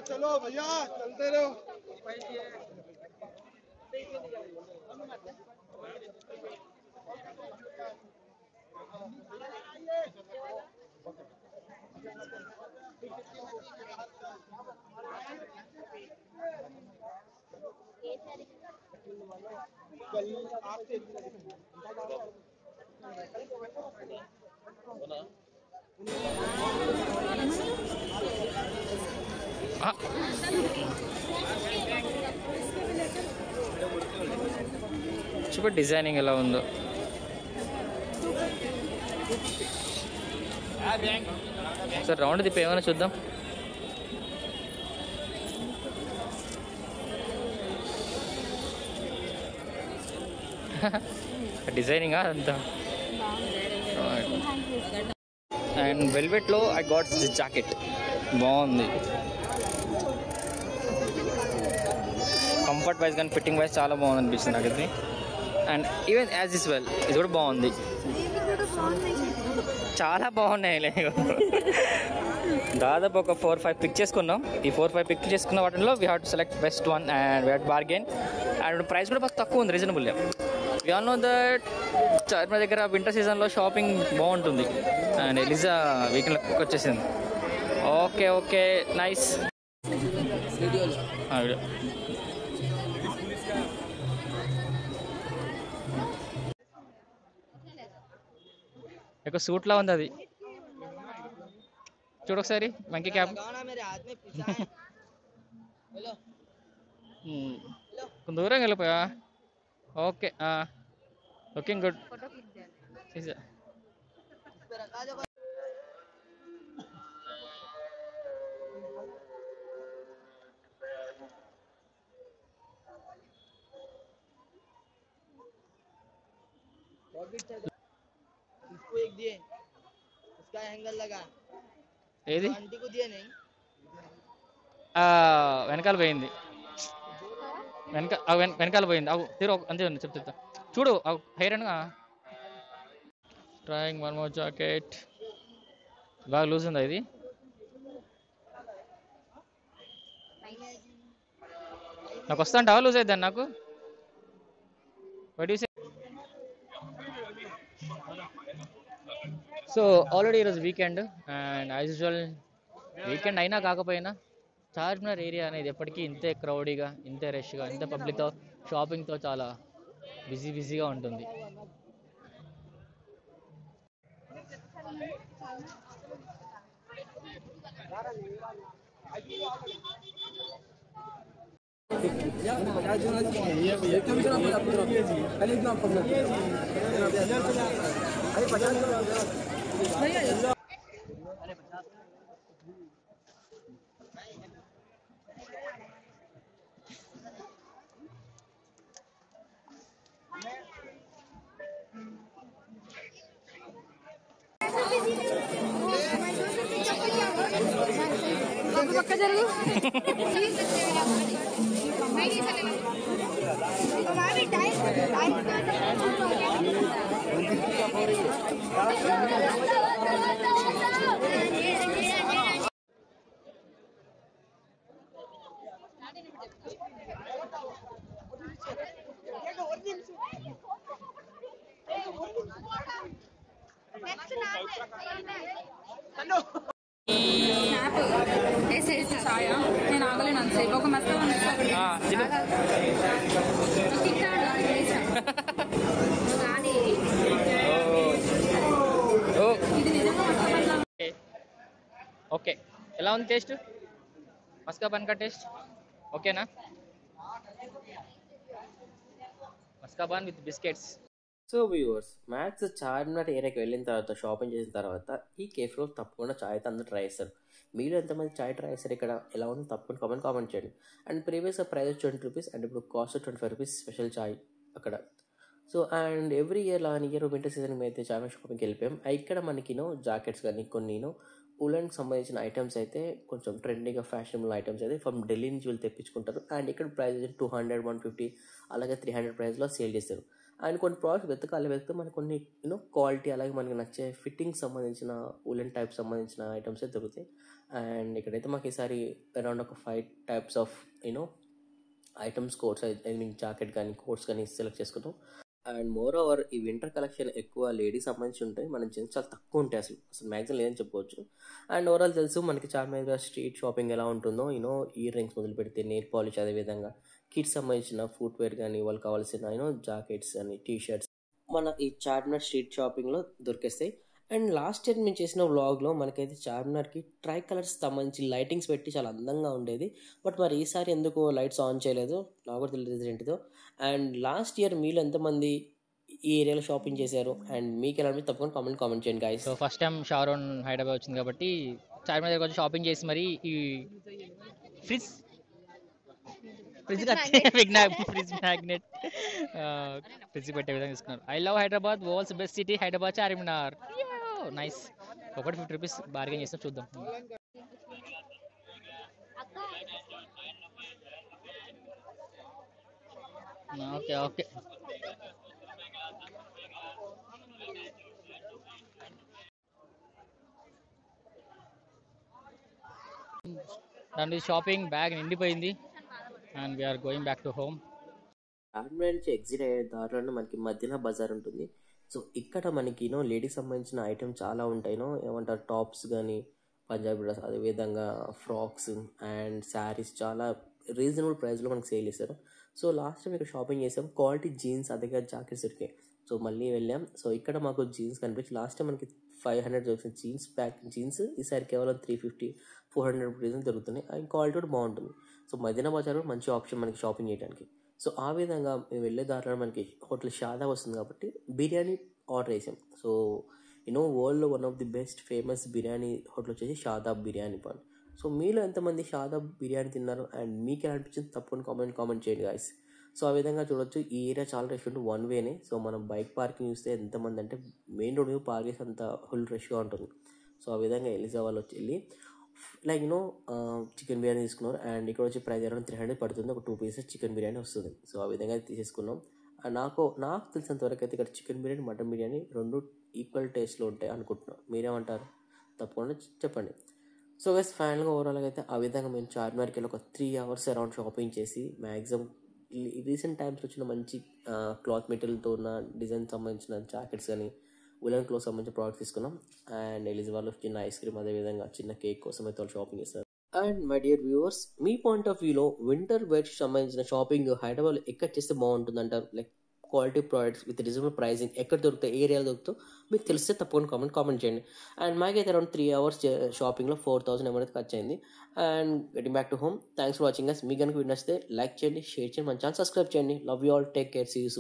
चलो भैया चलते रहो। చూప డిజైనింగ్ ఎలా ఉందో. సార్ రౌండ్ తిప్పి ఏమైనా చూద్దాం. డిజైనింగా అంతా. అండ్ వెల్వెట్లో ఐ గాట్ దిస్ జాకెట్, బాగుంది. కంఫర్ట్ వైజ్ కానీ ఫిట్టింగ్ వైజ్ చాలా బాగుంది అనిపిస్తుంది నాకు ఇది. And even as is well ఇది కూడా బాగుంది, చాలా బాగున్నాయి. దాదాపు ఒక 4-5 పిక్ చేసుకున్నాం. ఈ 4-5 పిక్ చేసుకున్న వాటిలో we have to select best one and we have bargain. And price కూడా బాగా తక్కువ ఉంది, reasonable. We all know that Charminar దగ్గర వింటర్ సీజన్లో షాపింగ్ బాగుంటుంది. అండ్ ఎలిజా వీకెండ్కి వచ్చేసింది. Okay okay nice. వీడియో ఒక సూట్లా ఉంది అది, చూడొకసారి. మంకీ క్యాప్ కొంచెం దూరం వెళ్ళిపోయా. Okay looking good. इसको एक दिए, इसका हैंगर लगा, ఏది आंटी को दिए नहीं। వెనకాల పోయింది, వెనకాల పోయింది. అవు తీరు అంతే ఉంది, చెప్తా చూడు. హెయిర్ అనగా ట్రయింగ్ వన్ మోర్ జాకెట్. బాగా లూజ్ ఉందా ఇది? నాకు వస్తా అంటావా? లూజ్ అవుతుంది నాకు. What you say? So already ఈరోజు weekend and as usual weekend అయినా కాకపోయినా చార్మినార్ ఏరియా అనేది ఎప్పటికీ ఇంతే క్రౌడీగా, ఇంతే రష్గా, ఇంత పబ్లిక్తో, షాపింగ్తో చాలా బిజీగా ఉంటుంది. పక్క జరుగు. నేను ఆగలేను అంతసేపు. ఒక మస్తు ఓకే, ఎలా ఉంది టేస్ట్? మస్కా బన్ కా టేస్ట్ ఓకేనా? Maska bun with biscuits. So viewers, మ్యాక్స్ చార్మినార్ ఏరియాకి వెళ్ళిన తర్వాత, షాపింగ్ చేసిన తర్వాత ఈ కేఫ్లో తప్పకుండా చాయ్ అయితే అందరూ ట్రై చేస్తారు. మీరు ఎంతమంది చాయ్ ట్రై చేస్తారు ఇక్కడ? ఎలా ఉంది తప్పకుండా కామెంట్ చేయండి. అండ్ ప్రీవియస్గా ప్రైస్ 20 రూపీస్ అండ్ ఇప్పుడు కాస్ట్ 25 రూపీస్ స్పెషల్ చాయ్ అక్కడ. So and every year year winter season మేము అయితే చార్మినార్ షాపింగ్కి వెళ్ళిపోయాం. ఇక్కడ మనకినో జాకెట్స్ కానీ కొన్ని ఉలన్కి సంబంధించిన ఐటమ్స్ అయితే కొంచెం ట్రెండింగ్గా ఫ్యాషనబుల్ ఐటమ్స్ అయితే ఫ్రమ్ ఢిల్లీ నుంచి వీళ్ళు తెప్పించుకుంటారు. అండ్ ఇక్కడ ప్రైస్ 200, 150 అలాగే 300 ప్రైస్లో సేల్ చేస్తారు. అండ్ కొన్ని ప్రోడక్ట్స్ వెతికితే మనకు కొన్ని క్వాలిటీ అలాగే మనకి నచ్చే ఫిట్టింగ్ సంబంధించిన ఉలెన్ టైప్ సంబంధించిన ఐటమ్సే దొరుకుతాయి. అండ్ ఇక్కడైతే మాకు ఈసారి అరౌండ్ ఒక 5 types of items coats I mean jacket కానీ కోట్స్ కానీ సెలెక్ట్ చేసుకుంటాం. అండ్ మోర్ ఓవర్ ఈ వింటర్ కలెక్షన్ ఎక్కువ లేడీస్ సంబంధించి ఉంటాయి, మన జెంట్స్ చాలా తక్కువ ఉంటాయి, అసలు మ్యాక్సిమం లేదని చెప్పవచ్చు. అండ్ ఓవరాల్ తెలుసు మనకి చార్మినార్ స్ట్రీట్ షాపింగ్ ఎలా ఉంటుందో, ఇయర్ రింగ్స్ మొదలు పెడితే నెయిల్ పాలిష్, అదేవిధంగా కిడ్స్ సంబంధించిన ఫుట్వేర్ కానీ వాళ్ళకి కావాల్సిన జాకెట్స్ కానీ టీ-షర్ట్స్ మన ఈ చార్మినార్ స్ట్రీట్ షాపింగ్లో దొరికేస్తాయి. అండ్ లాస్ట్ ఇయర్ మేము చేసిన వ్లాగ్లో మనకైతే చార్మినార్కి ట్రై కలర్స్ సంబంధించి లైటింగ్స్ పెట్టి చాలా అందంగా ఉండేది. బట్ మరి ఈసారి ఎందుకు లైట్స్ ఆన్ చేయలేదు, నాకు కూడా తెలియదు ఏంటిదో. అండ్ లాస్ట్ ఇయర్ మీలో ఎంతమంది ఈ ఏరియాలో షాపింగ్ చేశారు అండ్ మీకు ఎలా అనిపిస్తుంది తప్పకుండా కామెంట్ చేయండి guys. So first time Sharon Hyderabad వచ్చింది కాబట్టి చార్మినార్ దగ్గర వచ్చి షాపింగ్ చేసి మరి ఈ ఫ్రిడ్జ్ మ్యాగ్నెట్ ఫ్రిడ్జ్ పెట్టే విధంగా తీసుకున్నారు. I love Hyderabad, world's best city Hyderabad Charminar. Nice. ఒకటి 50 రూపీస్ బార్గెన్ చేస్తాం, చూద్దాం. Okay okay. దాని షాపింగ్ బ్యాగ్ నిండిపోయింది and we're going back to home. Charminar నుంచి ఎగ్జిట్ అయ్యే దారిలోనే మనకి మధ్యలో బజార్ ఉంటుంది. సో ఇక్కడ మనకి లేడీస్ సంబంధించిన ఐటమ్ చాలా ఉంటాయి. ఏమంటారు టాప్స్ కానీ పంజాబీ డ్రెస్, అదేవిధంగా ఫ్రాక్స్ అండ్ శారీస్ చాలా రీజనబుల్ ప్రైస్లో మనకి సేల్ చేస్తారు. సో లాస్ట్ టైం ఇక్కడ షాపింగ్ చేసాం, క్వాలిటీ జీన్స్ అదే జాకెట్స్ దొరికాయి. సో మళ్ళీ వెళ్ళాం. సో ఇక్కడ మాకు జీన్స్ కనిపించి లాస్ట్ టైం మనకి 500 దొరికిన జీన్స్ ఈసారి కేవలం 350-400 రూపీస్ దొరుకుతున్నాయి. అండ్ క్వాలిటీ కూడా బాగుంటుంది. సో మదీనా బజార్ కూడా మంచి ఆప్షన్ మనకి షాపింగ్ చేయడానికి. సో ఆ విధంగా మేము వెళ్ళే దారిలో మనకి హోటల్ షాదాబ్ వస్తుంది కాబట్టి బిర్యానీ ఆర్డర్ చేసాం. సో వరల్డ్లో one of the best famous biryani hotel వచ్చేసి షాదాబ్ బిర్యానీ పాయింట్. సో మీలో ఎంతమంది షాదాబ్ బిర్యానీ తిన్నారు అండ్ మీకు ఎలా అనిపించింది తప్పకుండా కామెంట్ చేయండి గాయస్. సో ఆ విధంగా చూడొచ్చు, ఈ ఏరియా చాలా రష్ ఉంటుంది, 1 వేనే. సో మనం బైక్ పార్కింగ్ చూస్తే ఎంతమంది అంటే మెయిన్ రోడ్ మీద పార్క్ చేసి అంత ఫుల్ రష్గా ఉంటుంది. సో ఆ విధంగా ఎలిజాబాద్ వెళ్ళి లైక్ చికెన్ బిర్యానీ తీసుకున్నారు. అండ్ ఇక్కడ వచ్చి ప్రైస్ అరౌండ్ 300 పడుతుంది, ఒక 2 పీసెస్ చికెన్ బిర్యానీ వస్తుంది. సో ఆ విధంగా తీసేసుకున్నాం. అండ్ నాకు తెలిసినంత వరకు అయితే ఇక్కడ chicken biryani mutton biryani 2 equal టేస్ట్లో ఉంటాయి అనుకుంటున్నాను. మీరేమంటారు తప్పకుండా చెప్పండి. సో గైస్ ఫైనల్గా ఓవరాల్గా అయితే ఆ విధంగా మేము చార్మినార్కి వెళ్ళి ఒక 3 hours అరౌండ్ షాపింగ్ చేసి మ్యాక్సిమం రీసెంట్ టైమ్స్ వచ్చిన మంచి క్లాత్ మెటీరియల్తో ఉన్న డిజైన్ సంబంధించిన జాకెట్స్ కానీ ఉలెన్ క్లోత్ సంబంధించిన ప్రోడక్ట్స్ తీసుకున్నాం. అండ్ ఎలిజబాలో చిన్న ఐస్ క్రీమ్, అదేవిధంగా చిన్న కేక్ కోసం అయితే వాళ్ళు షాపింగ్ చేస్తారు. And my dear viewers, me point of వ్యూలో వింటర్ వేర్ సంబంధించిన షాపింగ్ హైదరాబాద్లో ఎక్కడ చేస్తే బాగుంటుంది అంటారు? Like quality products with reasonable pricing ఎక్కడ దొరుకుతాయి, ఏ ఏరియాలో దొరుకుతాయి మీకు తెలిస్తే తప్పకుండా కామెంట్ చేయండి. అండ్ మాకైతే అరౌండ్ 3 hours షాపింగ్లో 4000 అమౌంట్ ఖర్చు అయింది. And getting back to home. Thanks for watching us. మీకు కనుక నచ్చితే లైక్ చేయండి, షేర్ చేయండి, మన ఛానల్ సబ్స్క్రైబ్ చేయండి. Love you all, take care, see you soon.